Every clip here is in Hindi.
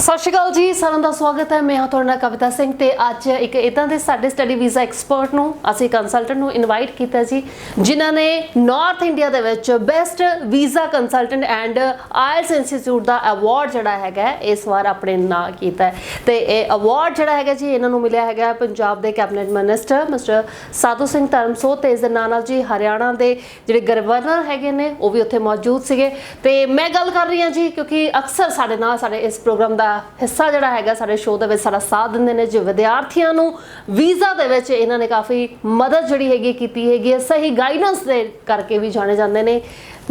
सत श्री अकाल जी, सारों का स्वागत है। मैं हाँ तुहाडे नाल कविता सिंह ते अज एक इदां दे साडे स्टडी वीज़ा एक्सपर्ट नूं असीं कंसलटेंट नूं इनवाइट कीता जी, जिन्हां ने नॉर्थ इंडिया दे विच best visa consultant and IELTS institute दा अवार्ड जिहड़ा हैगा इस वार अपने नाम कीता है। ते इह अवार्ड जिहड़ा हैगा जी इन्हां नूं मिलिया हैगा पंजाब दे कैबिनेट मिनिस्टर मिस्टर साधू सिंह धर्मसोत ते इस दे नाल जी हरियाणा दे जिहड़े गवर्नर हैगे ने वो भी उत्थे मौजूद सीगे। ते मैं गल कर रही हां जी क्योंकि अक्सर साडे नाल साडे इस प्रोग्राम दा हिस्सा जिहड़ा हैगा साडे शो दे विच साडा साथ दिंदे ने जो विद्यार्थियों नूं वीज़ा दे विच इन्हां ने काफ़ी मदद जिहड़ी हैगी कीती हैगी, सही गाइडेंस दे करके भी जाने जांदे ने।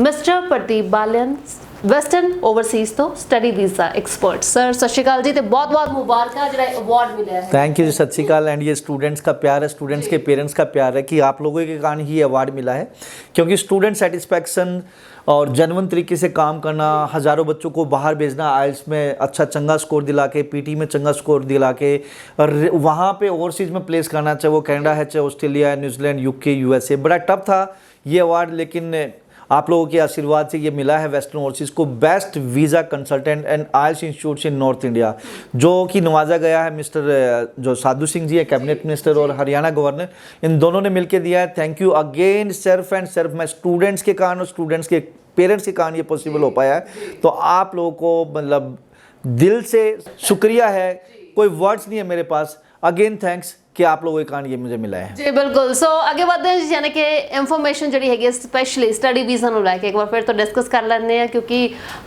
Mister Pradeep Balyan western overseas तो स्टडी वीज़ा एक्सपर्ट। सर सत श्री अकाल जी, तो बहुत बहुत मुबारक जिहड़ा अवार्ड मिला है। थैंक यू जी, सत श्री अकाल। एंड ये स्टूडेंट्स का प्यार है, स्टूडेंट्स के पेरेंट्स का प्यार है कि आप लोगों के कारण ही अवार्ड मिला है, क्योंकि स्टूडेंट सेटिस्फैक्शन और जेन्युइन तरीके से काम करना, हज़ारों बच्चों को बाहर भेजना, आइल्स में अच्छा चंगा स्कोर दिला के, पीटी में चंगा स्कोर दिला के और वहाँ पे ओवरसीज़ में प्लेस करना, चाहे वो कनाडा है, चाहे ऑस्ट्रेलिया, न्यूजीलैंड, यूके, यूएसए। बड़ा टफ था ये अवार्ड, लेकिन आप लोगों के आशीर्वाद से ये मिला है वेस्टर्न ओवरसीज़ को best visa consultant and IELTS institute in north India, जो कि नवाजा गया है मिस्टर जो साधु सिंह जी है कैबिनेट मिनिस्टर और हरियाणा गवर्नर, इन दोनों ने मिलकर दिया है। थैंक यू अगेन सिर्फ एंड सिर्फ मैं स्टूडेंट्स के कारण और स्टूडेंट्स के पेरेंट्स के कारण ये पॉसिबल हो पाया है। तो आप लोगों को मतलब दिल से शुक्रिया है, कोई वर्ड्स नहीं है मेरे पास। अगेन थैंक्स कि आप लोगों के कारण ये मुझे मिला है जी। बिल्कुल। सो आगे बढ़ते हैं, यानी कि इंफॉर्मेशन जी है स्पेशली स्टडी वीज़ा नूं लैके एक बार फिर तो डिस्कस कर लेंगे हैं, क्योंकि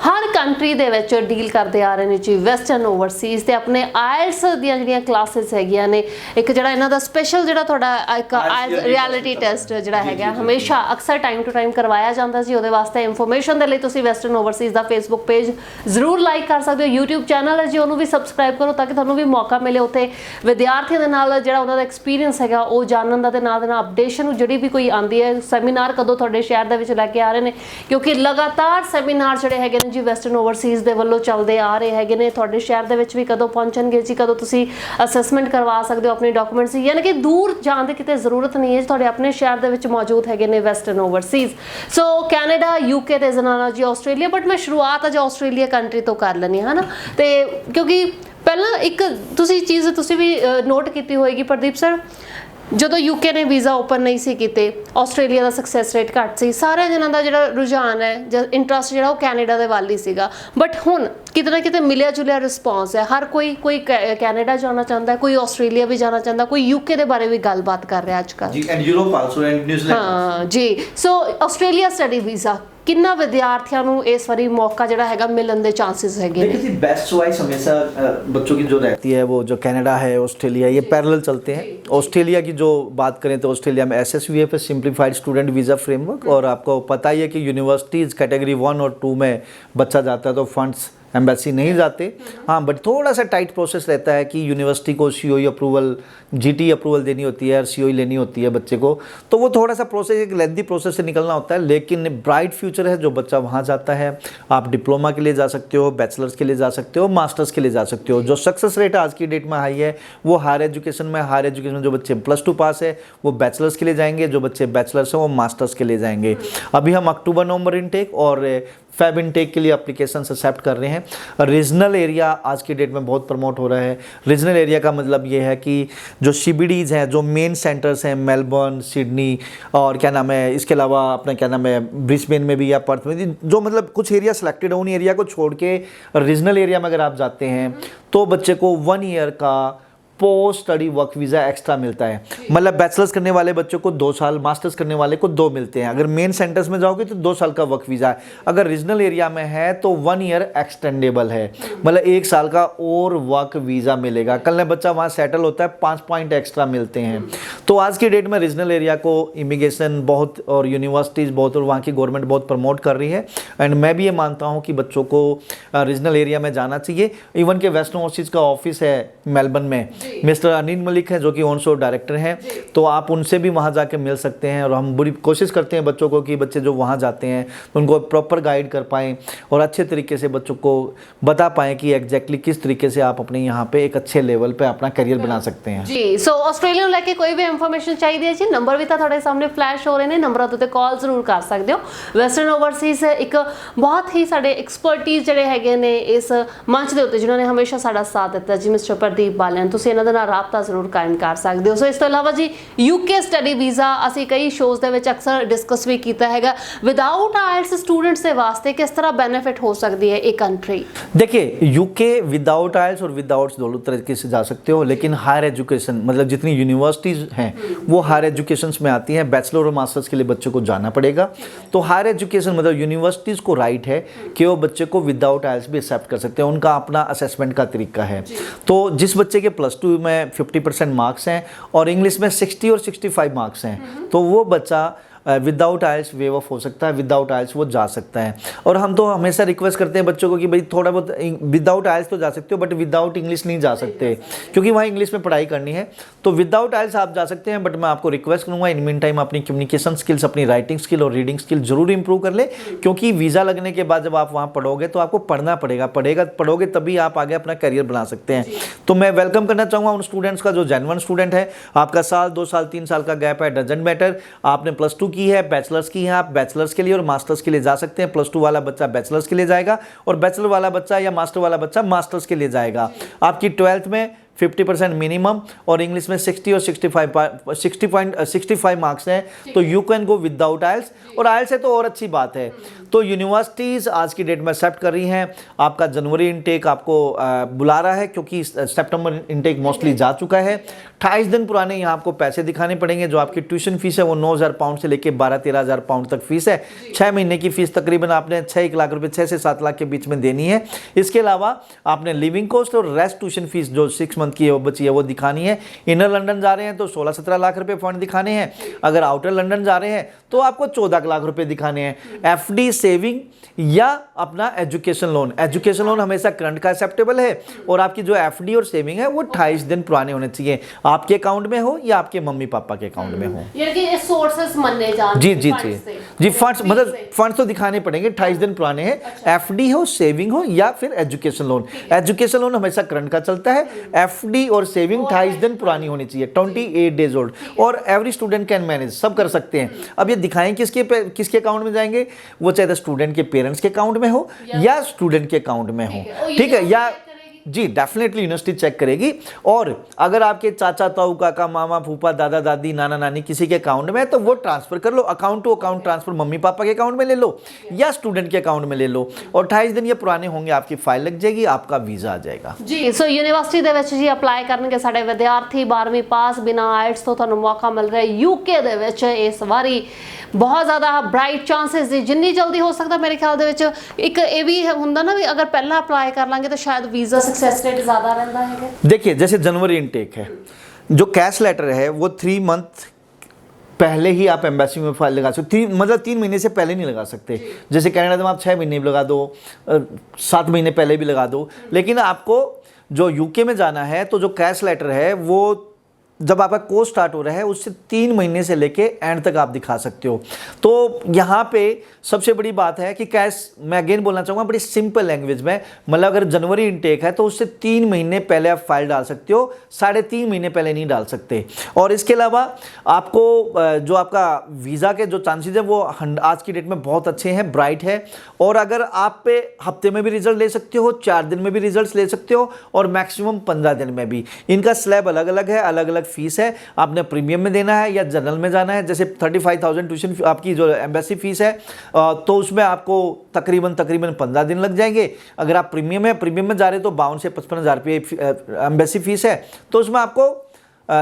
हर कंट्री दे विच डील करते आ रहे हैं जी वेस्टर्न ओवरसीज़ ते अपने आयल्स दी जिहड़ियां क्लासेस हैगियां ने। एक जिहड़ा इन्हां दा स्पेशल जिहड़ा तुहाडा एक आयल्स रियलिटी टेस्ट जिहड़ा हैगा हमेशा अक्सर टाइम टू टाइम करवाया जाता जी। उहदे वास्ते इंफॉर्मेशन दे लई तुसीं वेस्टर्न ओवरसीज़ दा फेसबुक पेज जरूर लाइक कर सकते हो, यूट्यूब चैनल है जी उहनूं भी सबसक्राइब करो ताकि तुहानूं भी मौका मिले उत्थे विद्यार्थियों दे नाल जिहड़ा उहनां दा एक्सपीरियंस हैगा वो जानन दा ते नाल अपडेशन जिहड़ी भी कोई आंदी है। सैमीनार कदों तुहाडे शहर दे विच लैके आ रहे हैं, क्योंकि लगातार सैमीनार जिहड़े हैगे ने जी वेस्टर्न ओवरसीज़ दे वल्लों चलदे आ रहे हैगे ने। तुहाडे शहर दे विच भी कदों पहुंचणगे जी, कदों तुसीं असैसमेंट करवा सकदे हो अपने डॉक्यूमेंट्स, यानी कि दूर जाण दी किते जरूरत नहीं है, तुहाडे अपने शहर दे विच मौजूद हैगे ने वेस्टर्न ओवरसीज़। सो कैनेडा, यूके ते जनाना जी ऑस्ट्रेलिया, बट मैं शुरुआत अज ऑस्ट्रेलिया कंट्री तो कर लैनी है ना। ते क्योंकि पहला एक तुसी चीज़ तुसी भी नोट की होएगी प्रदीप सर, ਜਦੋਂ यूके ने वीज़ा ओपन नहीं सी कीते, ऑस्ट्रेलिया का सक्सैस रेट घट सी, सारे जनां दा जिहड़ा रुझान है इंटरस्ट जिहड़ा कैनेडा दे वाल ही सीगा। बट हुण किते ना किते मिलिया जुलिया रिस्पॉन्स है, हर कोई कैनेडा जाना चाहता है, कोई ऑस्ट्रेलिया भी जाना चाहता, कोई यूके के बारे भी गलबात कर रहा है अजकल जी, and Europe also and New Zealand. हाँ जी। सो ऑस्ट्रेलिया स्टडी वीज़ा किन्ना विद्यार्थियों को इस बारी मौका जिहड़ा हैगा मिलने के चांसेस हैगे? देखिए बेस्ट चॉइस हमेशा बच्चों की जो रहती है वो जो कनाडा है, ऑस्ट्रेलिया, ये पैरेलल चलते हैं। ऑस्ट्रेलिया की जो बात करें तो ऑस्ट्रेलिया में SSVF है, सिंप्लीफाइड स्टूडेंट वीज़ा फ्रेमवर्क, और आपको पता ही है कि यूनिवर्सिटीज़ कैटेगरी 1 और 2 में बच्चा जाता है तो फंड्स एम्बेसी नहीं जाते। हाँ, बट थोड़ा सा टाइट प्रोसेस रहता है कि यूनिवर्सिटी को COE अप्रूवल, GT अप्रूवल देनी होती है और COE लेनी होती है बच्चे को, तो वो थोड़ा सा प्रोसेस एक लेंथी प्रोसेस से निकलना होता है। लेकिन ब्राइट फ्यूचर है जो बच्चा वहाँ जाता है। आप डिप्लोमा के लिए जा सकते हो, बैचलर्स के लिए जा सकते हो, मास्टर्स के लिए जा सकते हो। जो सक्सेस रेट आज की डेट में हाई है वो हायर एजुकेशन में जो बच्चे +2 पास है वो बैचलर्स के लिए जाएंगे, जो बच्चे बैचलर्स हैं वो मास्टर्स के लिए जाएंगे। अभी हम अक्टूबर नवंबर इनटेक और फैब इनटेक के लिए एप्लीकेशन एक्सेप्ट कर रहे हैं। रीजनल एरिया आज की डेट में बहुत प्रमोट हो रहा है। रीजनल एरिया का मतलब ये है कि जो CBDs हैं, जो मेन सेंटर्स हैं, मेलबर्न, सिडनी और क्या नाम है, इसके अलावा अपना क्या नाम है ब्रिस्बेन में भी या पर्थ में, जो मतलब कुछ एरिया सेलेक्टेड है, उन एरिया को छोड़ के रीजनल एरिया में अगर आप जाते हैं तो बच्चे को 1 ईयर का post study work visa extra मिलता है। मतलब बैचलर्स करने वाले बच्चों को 2 साल, मास्टर्स करने वाले को 2 मिलते हैं। अगर मेन सेंटर्स में जाओगे तो 2 साल का वर्क वीज़ा है, अगर रीजनल एरिया में है तो 1 ईयर एक्सटेंडेबल है, मतलब 1 साल का और वर्क वीज़ा मिलेगा। कल ने बच्चा वहाँ सेटल होता है 5 पॉइंट एक्स्ट्रा मिलते हैं। तो आज की डेट में रीजनल एरिया को इमिग्रेशन बहुत और यूनिवर्सिटीज़ बहुत और वहाँ की गवर्नमेंट बहुत प्रमोट कर रही है। एंड मैं भी ये मानता हूँ कि बच्चों को रीजनल एरिया में जाना चाहिए। इवन के वेस्टर्न ओवरसीज़ का ऑफिस है मेलबर्न में, मिस्टर अनिल मलिक हैं जो कि ऑन शोर डायरेक्टर हैं, तो आप उनसे भी वहाँ जाके मिल सकते हैं। और हम बड़ी कोशिश करते हैं बच्चों को कि बच्चे जो वहाँ जाते हैं उनको प्रॉपर गाइड कर पाएँ और अच्छे तरीके से बच्चों को बता पाएँ कि एग्जैक्टली किस तरीके से आप अपने यहाँ पे एक अच्छे लेवल पे अपना करियर बना सकते हैं जी। सो ਆਸਟ੍ਰੇਲੀਆ ਨੂੰ ਲੈ ਕੇ ਕੋਈ ਵੀ ਇਨਫੋਰਮੇਸ਼ਨ ਚਾਹੀਦੀ ਹੈ ਜੀ, ਨੰਬਰ ਵੀ ਤਾਂ ਤੁਹਾਡੇ ਸਾਹਮਣੇ ਫਲੈਸ਼ ਹੋ ਰਹੇ ਨੇ, ਨੰਬਰਾਂ ਦੇ ਉੱਤੇ ਕਾਲ ਜ਼ਰੂਰ ਕਰ ਸਕਦੇ ਹੋ। ਵੈਸਟਰਨ ਓਵਰਸੀਜ਼ ਇੱਕ ਬਹੁਤ ਹੀ ਸਾਡੇ ਐਕਸਪਰਟਿਜ਼ ਜਿਹੜੇ ਹੈਗੇ ਨੇ ਇਸ ਮੰਚ ਦੇ ਉੱਤੇ, ਜਿਨ੍ਹਾਂ ਨੇ ਹਮੇਸ਼ਾ ਸਾਡਾ ਸਾਥ ਦਿੱਤਾ ਜੀ, ਮਿਸਟਰ ਪ੍ਰਦੀਪ ਬਾਲਿਆਨ, ਤੁਸੀਂ ਇਹਨਾਂ ਦੇ ਨਾਲ ਰਾਬਤਾ ਜ਼ਰੂਰ ਕਾਇਮ ਕਰ ਸਕਦੇ ਹੋ। ਸੋ ਇਸ ਤੋਂ ਇਲਾਵਾ ਜੀ ਯੂਕੇ ਸਟੱਡੀ ਵੀਜ਼ਾ ਅਸੀਂ ਕਈ ਸ਼ੋਜ਼ ਦੇ ਵਿੱਚ ਅਕਸਰ ਡਿਸਕਸ ਵੀ ਕੀਤਾ ਹੈਗਾ। ਵਿਦਆਊਟ ਆਇਲਸ ਸਟੂਡੈਂट्स ਦੇ ਵਾਸਤੇ ਕਿਸ ਤਰ੍ਹਾਂ बेनिफिट हो सकती है एक कंट्री? देखिए यूके विदाउट आइल्स और विदाउट दोनों तरीके से जा सकते हो, लेकिन हायर एजुकेशन मतलब जितनी यूनिवर्सिटीज़ हैं वो हायर एजुकेशन में आती हैं। बैचलर और मास्टर्स के लिए बच्चों को जाना पड़ेगा, तो हायर एजुकेशन मतलब यूनिवर्सिटीज़ को राइट है कि वो बच्चे को विदाउट आइल्स भी एक्सेप्ट कर सकते हैं, उनका अपना असेसमेंट का तरीका है। तो जिस बच्चे के +2 में 50% मार्क्स हैं और इंग्लिश में 60 और 65 मार्क्स हैं, तो वो बच्चा विदाउट आइल्स वेव ऑफ हो सकता है, विदाउट आइल्स वो जा सकता है। और हम तो हमेशा रिक्वेस्ट करते हैं बच्चों को कि भाई थोड़ा बहुत विदाउट आइल्स तो जा सकते हो, बट विदाउट इंग्लिश नहीं जा सकते, क्योंकि वहाँ इंग्लिश में पढ़ाई करनी है। तो विदाउट आइल्स आप जा सकते हैं, बट मैं आपको रिक्वेस्ट करूँगा इन मीन टाइम अपनी कम्युनिकेशन स्किल्स, अपनी राइटिंग स्किल और रीडिंग स्किल जरूर इंप्रूव कर ले, क्योंकि वीज़ा लगने के बाद जब आप वहाँ पढ़ोगे तो आपको पढ़ना पढ़ोगे तभी आप आगे अपना करियर बना सकते हैं। तो मैं वेलकम करना चाहूँगा उन स्टूडेंट्स का जो जेन्युइन स्टूडेंट है। आपका साल 2 साल 3 साल का गैप है, डजंट मैटर। आपने +2 की है, बैचलर्स की है, आप बैचलर्स के लिए और मास्टर्स के लिए जा सकते हैं। +2 वाला बच्चा बैचलर्स के लिए जाएगा और बैचलर वाला बच्चा या मास्टर वाला बच्चा मास्टर्स के लिए जाएगा। आपकी 12th में 50% मिनिमम और इंग्लिश में 60 और 65 मार्क्स हैं, तो you can go without IELTS. और आइल्स है तो और अच्छी बात है। तो यूनिवर्सिटीज़ आज की डेट में एक्सेप्ट कर रही हैं। आपका जनवरी इनटेक आपको बुला रहा है, क्योंकि सितंबर इनटेक मोस्टली जा चुका है। 28 दिन पुराने यहाँ आपको पैसे दिखाने पड़ेंगे। जो आपकी ट्यूशन फीस है वो 9,000 पाउंड से लेकर 12-13 हज़ार पाउंड तक फीस है। 6 महीने की फीस तकरीबन आपने 6-1 लाख रुपये, 6 से 7 लाख के बीच में देनी है। इसके अलावा आपने लिविंग कॉस्ट और रेस्ट ट्यूशन फीस जो 6 मंथ की है वो बची है वो दिखानी है। इनर लंदन जा रहे हैं तो 16-17 लाख रुपए फंड दिखाने हैं। अगर आउटर लंदन जा रहे हैं तो आपको 14 लाख रुपए दिखाने हैं। एफडी, सेविंग या अपना एजुकेशन लोन। एजुकेशन लोन हमेशा करंट का एक्सेप्टेबल है और आपकी जो एफडी और सेविंग है वो 28 दिन पुराने होने चाहिए, आपके अकाउंट में हो या आपके मम्मी पापा के अकाउंट में हो। यानी कि ये सोर्सेस माने जाते जी जी जी जी फंड्स मतलब फंड्स तो दिखाने पड़ेंगे, 28 दिन पुराने हैं। एफडी हो, सेविंग हो या फिर एजुकेशन लोन। एजुकेशन लोन हमेशा करंट का चलता है। एफडी और सेविंग 28 दिन पुरानी होनी चाहिए, 28 डेज ओल्ड। और एवरी स्टूडेंट कैन मैनेज, सब कर सकते हैं। अब ये दिखाएं किसके अकाउंट में जाएंगे, वो चाहे स्टूडेंट के पेरेंट्स के अकाउंट में हो या स्टूडेंट के अकाउंट में हो, ठीक है। या जी डेफिनेटली यूनिवर्सिटी चेक करेगी। और अगर आपके चाचा ताऊ काका मामा फूफा दादा दादी नाना नानी किसी के अकाउंट में है तो वो ट्रांसफर कर लो। Account to account transfer mummy papa के अकाउंट में ले लो या स्टूडेंट के अकाउंट में ले लो। और 28 दिन ये पुराने होंगे, आपकी फाइल लग जाएगी, आपका वीज़ा आ जाएगा। जी सो यूनिवर्सिटी ਦੇ ਵਿੱਚ ਜੀ ਅਪਲਾਈ ਕਰਨਗੇ ਸਾਡੇ ਵਿਦਿਆਰਥੀ 12ਵੀਂ ਪਾਸ ਬਿਨਾ ਆਇਲਟਸ ਤੋਂ ਤੁਹਾਨੂੰ ਮੌਕਾ ਮਿਲ ਰਿਹਾ ਯੂਕੇ ਦੇ ਵਿੱਚ। ਇਸ ਵਾਰੀ बहुत ज़्यादा ब्राइट चांसेस जी, जिन्नी जल्दी हो सकता मेरे ख्याल दे विच। एक ये भी हुंदा ना भी अगर पहला अप्लाई कर लांगे तो शायद वीज़ा सक्सेस रेट ज़्यादा रहता है। देखिए जैसे जनवरी इनटेक है, जो कैश लेटर है वो 3 मंथ पहले ही आप एम्बेसी में फाइल लगा सकते, मतलब 3 महीने से पहले नहीं लगा सकते। जैसे कनाडा में आप 6 महीने भी लगा दो, 7 महीने पहले भी लगा दो। लेकिन आपको जो यूके में जाना है तो जो कैश लेटर है वो जब आपका कोर्स स्टार्ट हो रहा है उससे 3 महीने से लेके एंड तक आप दिखा सकते हो। तो यहाँ पे सबसे बड़ी बात है कि कैश, मैं अगेन बोलना चाहूँगा बड़ी सिंपल लैंग्वेज में, मतलब अगर जनवरी इनटेक है तो उससे 3 महीने पहले आप फाइल डाल सकते हो, 3.5 महीने पहले नहीं डाल सकते। और इसके अलावा आपको जो आपका वीज़ा के जो चांसेस है वो आज की डेट में बहुत अच्छे हैं, ब्राइट है। और अगर आप पे हफ्ते में भी रिजल्ट ले सकते हो, 4 दिन में भी रिजल्ट ले सकते हो और मैक्सिमम 15 दिन में भी। इनका स्लैब अलग अलग है, अलग अलग फीस है। आपने प्रीमियम में देना है या जनरल में जाना है। जैसे 35,000 ट्यूशन आपकी जो एम्बेसी फीस है तो उसमें आपको तकरीबन 15 दिन लग जाएंगे। अगर आप प्रीमियम में जा रहे हो तो 52 से 55 हज़ार रुपये एम्बेसी फीस है, तो उसमें आपको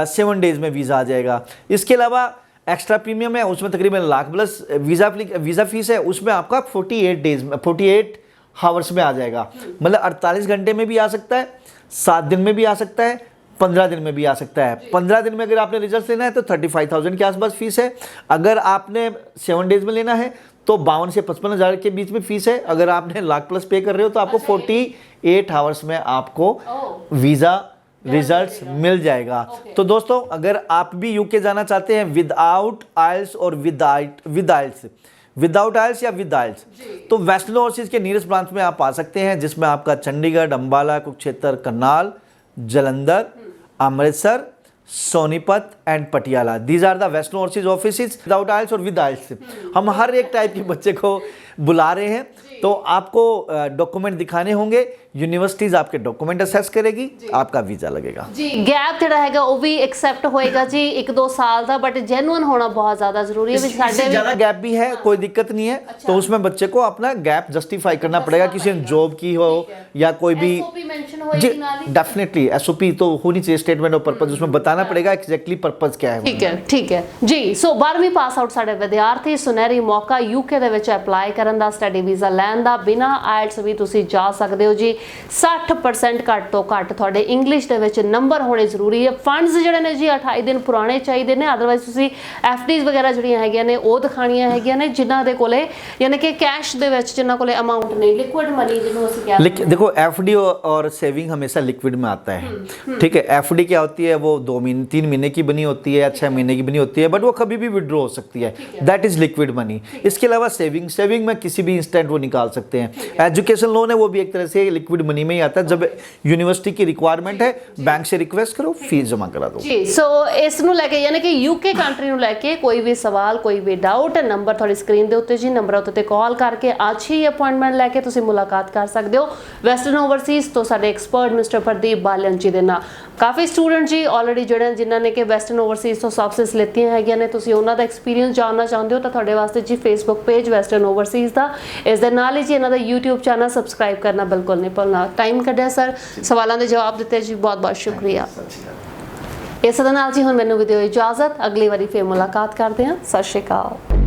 7 डेज में वीज़ा आ जाएगा। इसके अलावा एक्स्ट्रा प्रीमियम है, उसमें तकरीबन लाख प्लस वीज़ा फीस है, उसमें आपका 48 हावर्स में आ जाएगा। मतलब 48 घंटे में भी आ सकता है, 7 दिन में भी आ सकता है, 15 दिन में भी आ सकता है। 15 दिन में अगर आपने रिजल्ट लेना है तो 35,000 के आसपास फीस है। अगर आपने 7 डेज में लेना है तो 52 से 55 हज़ार के बीच में फीस है। अगर आपने लाख प्लस पे कर रहे हो तो आपको 48 आवर्स में आपको वीज़ा रिजल्ट्स मिल जाएगा। तो दोस्तों अगर आप भी यूके जाना चाहते हैं विदाउट आइल्स और विद आइल्स, विदाउट आइल्स या विद आइल्स, तो वेस्टर्न ओवरसीज के नीयरेस्ट ब्रांच में आप आ सकते हैं, जिसमें आपका Chandigarh, Ambala, Kurukshetra, Karnal, Jalandhar, Amritsar, Sonipat and Patiala, these are the western overseas offices without IELTS और विद आइल्स। हम हर एक टाइप के बच्चे को बुला रहे हैं, तो आपको डॉक्यूमेंट दिखाने होंगे, यूनिवर्सिटीज आपके डॉक्यूमेंट असेस करेगी, आपका वीजा लगेगा जी। गैप ਜਿਹੜਾ ਹੈਗਾ ਉਹ ਵੀ एक्सेप्ट होएगा जी 1-2 साल ਦਾ, बट जेन्युइन होना बहुत ज्यादा जरूरी है। इससे ज्यादा गैप भी है, कोई दिक्कत नहीं है। तो उसमें बच्चे को अपना गैप जस्टिफाई करना पड़ेगा, किसी ने जॉब की हो या कोई भी जी, डेफिनेटली एसओपी तो होनी चाहिए, स्टेटमेंट ऑफ पर्पस, उसमें बताना पड़ेगा एग्जैक्टली पर्पस क्या है। ठीक है जी। सो 12वीं ਪਾਸ ਆਊਟ ਸਾਡੇ ਵਿਦਿਆਰਥੀ ਸੁਨਹਿਰੀ ਮੌਕਾ ਯੂਕੇ ਦੇ ਵਿੱਚ ਅਪਲਾਈ ਕਰਨ ਦਾ, ਸਟੱਡੀ ਵੀਜ਼ਾ ਲੈਣ ਦਾ, ਬਿਨਾ ਆਇਲਟਸ ਵੀ ਤੁਸੀਂ ਜਾ ਸਕਦੇ ਹੋ ਜੀ। 60% ਘੱਟ ਤੋਂ ਘੱਟ ਤੁਹਾਡੇ ਇੰਗਲਿਸ਼ ਦੇ ਵਿੱਚ ਨੰਬਰ ਹੋਣੇ ਜ਼ਰੂਰੀ ਹੈ। ਫੰਡਸ ਜਿਹੜੇ ਨੇ ਜੀ 28 ਦਿਨ ਪੁਰਾਣੇ ਚਾਹੀਦੇ ਨੇ, ਅਦਰਵਾਈਜ਼ ਤੁਸੀਂ ਐਫਡੀਜ਼ ਵਗੈਰਾ ਜਿਹੜੀਆਂ ਹੈਗੀਆਂ ਨੇ ਉਹ ਦਿਖਾਣੀਆਂ ਹੈਗੀਆਂ ਨੇ, ਜਿਨ੍ਹਾਂ ਦੇ ਕੋਲੇ ਯਾਨੀ ਕਿ ਕੈਸ਼ ਦੇ ਵਿੱਚ ਜਿਨ੍ਹਾਂ ਕੋਲੇ ਅਮਾਉਂਟ ਨਹੀਂ, ਲਿਕੁਇਡ ਮਨੀ ਜਿਹਨੂੰ ਅਸੀਂ ਕਹਿੰਦੇ हैं। देखो एफडी और सेविंग हमेशा लिक्विड में आता है, ठीक है। एफडी क्या होती है, वो 2 महीने 3 महीने की बनी होती है या 6 महीने की बनी होती है, बट वो कभी भी विड्रॉ हो सकती है, दैट इज लिक्विड मनी। इसके अलावा सेविंग में किसी भी इंस्टेंट वो निकाल सकते हैं। एजुकेशन लोन है वो भी एक तरह से लिक्विड मनी में ही आता है, जब यूनिवर्सिटी की रिक्वायरमेंट है बैंक से रिक्वेस्ट करो, फीस जमा करा दो जी। सो ਇਸ ਨੂੰ ਲੈ ਕੇ ਯਾਨੀ ਕਿ ਯੂਕੇ ਕੰਟਰੀ ਨੂੰ ਲੈ ਕੇ ਕੋਈ ਵੀ ਸਵਾਲ, ਕੋਈ ਵੀ ਡਾਊਟ, ਨੰਬਰ ਤੁਹਾਡੀ ਸਕਰੀਨ ਦੇ ਉੱਤੇ ਜੀ, ਨੰਬਰ ਉੱਤੇ ਕਾਲ ਕਰਕੇ ਅੱਜ ਹੀ ਅਪਾਇੰਟਮੈਂਟ ਲੈ ਕੇ ਤੁਸੀਂ ਮੁਲਾਕਾਤ ਕਰ ਸਕਦੇ ਹੋ ਵੈਸਟਰਨ ਓਵਰਸੀਜ਼ ਤੋਂ ਸਾਡੇ ਐਕਸਪਰਟ ਮਿਸਟਰ ਪ੍ਰਦੀਪ ਬਾਲਨ ਜੀ ਦੇ ਨਾਲ। ਕਾਫੀ ਸਟੂਡੈਂਟ ਜੀ ਆਲਰੇਡੀ ਜਿਹੜੇ ਜਿਨ੍ਹਾਂ ਨੇ ਕਿ ਵੈਸਟਰਨ ਓਵਰਸੀਜ਼ ਤੋਂ ਸਬਸਿਸ ਲਿੱਤੀਆਂ ਹੈਗੀਆਂ ਨੇ, ਤੁਸੀਂ ਉਹਨਾਂ ਦਾ ਐਕਸਪੀਰੀਅੰਸ ਜਾਣਨਾ ਚਾਹੁੰਦੇ ਹੋ ਤਾਂ ਤੁਹਾਡੇ ਵਾਸਤੇ ਜੀ ਫੇਸਬੁੱਕ ਪੇਜ ਵੈਸਟਰਨ ਓਵਰਸੀਜ਼ ਦਾ, ਇਸ ਦੇ ਨਾਲ ਹੀ ਜੀ ਇਹਨਾਂ ਦਾ YouTube ਚੈਨਲ ਸਬਸਕ੍ਰਾਈਬ ਕਰਨਾ ਬਿਲਕੁਲ ਨਹੀਂ ਭੁੱਲਣਾ। ਟਾਈਮ ਕੱਢਿਆ ਸਰ, ਸਵਾਲਾਂ ਦੇ ਜਵਾਬ ਦਿੱਤੇ ਜੀ, ਬਹੁਤ ਬਹੁਤ ਸ਼ੁਕਰੀਆ। ਇਸ ਦੇ ਨਾਲ ਜੀ ਹੁਣ ਮੈਨੂੰ ਵੀ ਦਿਓ ਇਜਾਜ਼ਤ, ਅਗਲੀ ਵਾਰੀ ਫੇਰ ਮੁਲਾਕਾਤ ਕਰਦੇ ਹਾਂ। ਸਤਿ ਸ਼੍ਰੀ ਅਕਾਲ।